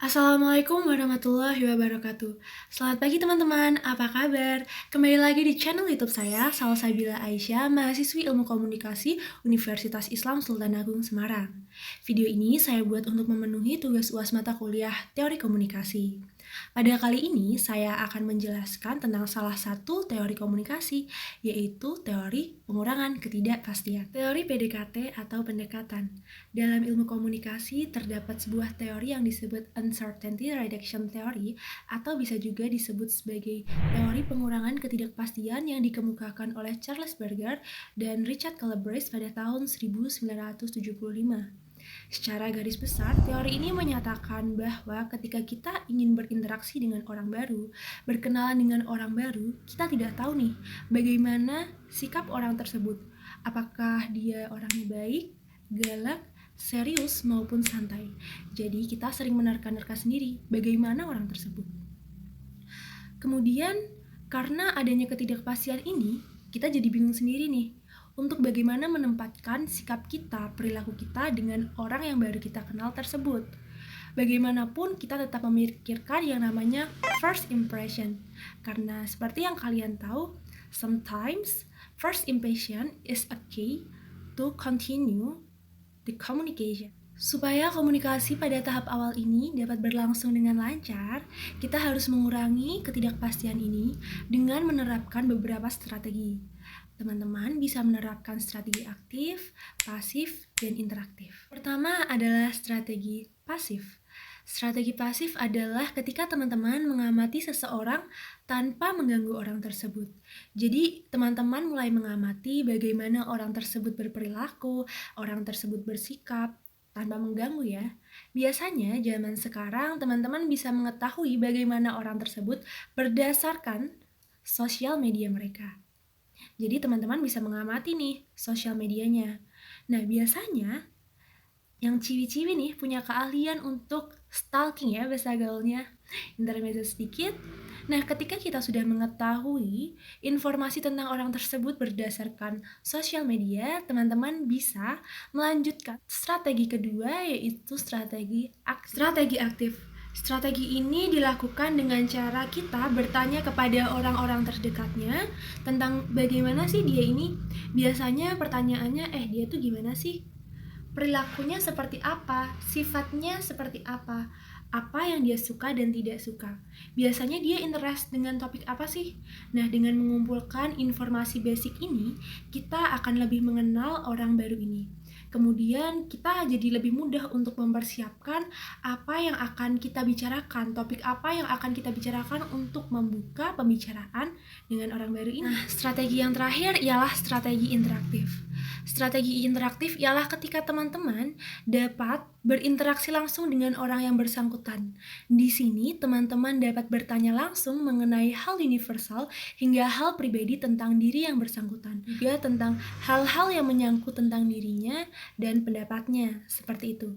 Assalamualaikum warahmatullahi wabarakatuh. Selamat pagi teman-teman, apa kabar? Kembali lagi di channel YouTube saya, Salsabila Aisyah, mahasiswi Ilmu Komunikasi Universitas Islam Sultan Agung Semarang. Video ini saya buat untuk memenuhi tugas UAS mata kuliah Teori Komunikasi. Pada kali ini saya akan menjelaskan tentang salah satu teori komunikasi, yaitu teori pengurangan ketidakpastian. Teori PDKT atau pendekatan. Dalam ilmu komunikasi terdapat sebuah teori yang disebut Uncertainty Reduction Theory atau bisa juga disebut sebagai teori pengurangan ketidakpastian yang dikemukakan oleh Charles Berger dan Richard Calabrese pada tahun 1975. Secara garis besar, teori ini menyatakan bahwa ketika kita ingin berinteraksi dengan orang baru, berkenalan dengan orang baru, kita tidak tahu nih bagaimana sikap orang tersebut. Apakah dia orangnya baik, galak, serius, maupun santai. Jadi kita sering menerka-nerka sendiri bagaimana orang tersebut. Kemudian, karena adanya ketidakpastian ini, kita jadi bingung sendiri nih untuk bagaimana menempatkan sikap kita, perilaku kita dengan orang yang baru kita kenal tersebut. Bagaimanapun kita tetap memikirkan yang namanya first impression. Karena seperti yang kalian tahu, sometimes first impression is a key to continue the communication. Supaya komunikasi pada tahap awal ini dapat berlangsung dengan lancar, kita harus mengurangi ketidakpastian ini dengan menerapkan beberapa strategi. Teman-teman bisa menerapkan strategi aktif, pasif, dan interaktif. Pertama adalah strategi pasif. Strategi pasif adalah ketika teman-teman mengamati seseorang tanpa mengganggu orang tersebut. Jadi, teman-teman mulai mengamati bagaimana orang tersebut berperilaku, orang tersebut bersikap, tanpa mengganggu ya. Biasanya, zaman sekarang teman-teman bisa mengetahui bagaimana orang tersebut berdasarkan sosial media mereka. Jadi teman-teman bisa mengamati nih sosial medianya. Nah biasanya yang ciwi-ciwi nih punya keahlian untuk stalking ya bahasa gaulnya. Intermezzo sedikit. Nah ketika kita sudah mengetahui informasi tentang orang tersebut berdasarkan sosial media, teman-teman bisa melanjutkan strategi kedua, yaitu strategi aktif. Strategi ini dilakukan dengan cara kita bertanya kepada orang-orang terdekatnya tentang bagaimana sih dia ini. Biasanya pertanyaannya, dia tuh gimana sih? Perilakunya seperti apa? Sifatnya seperti apa yang dia suka dan tidak suka. Biasanya dia interest dengan topik apa sih? Nah, dengan mengumpulkan informasi basic ini, kita akan lebih mengenal orang baru ini. Kemudian kita jadi lebih mudah untuk mempersiapkan apa yang akan kita bicarakan, topik apa yang akan kita bicarakan untuk membuka pembicaraan dengan orang baru ini. Nah, strategi yang terakhir ialah strategi interaktif. Strategi interaktif ialah ketika teman-teman dapat berinteraksi langsung dengan orang yang bersangkutan. Di sini, teman-teman dapat bertanya langsung mengenai hal universal hingga hal pribadi tentang diri yang bersangkutan. Juga tentang hal-hal yang menyangkut tentang dirinya dan pendapatnya, seperti itu.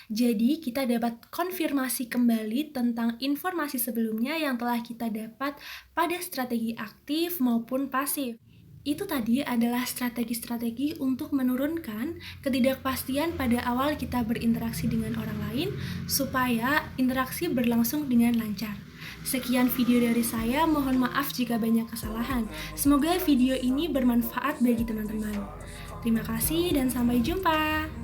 Jadi, kita dapat konfirmasi kembali tentang informasi sebelumnya yang telah kita dapat pada strategi aktif maupun pasif. Itu tadi adalah strategi-strategi untuk menurunkan ketidakpastian pada awal kita berinteraksi dengan orang lain supaya interaksi berlangsung dengan lancar. Sekian video dari saya, mohon maaf jika banyak kesalahan. Semoga video ini bermanfaat bagi teman-teman. Terima kasih dan sampai jumpa.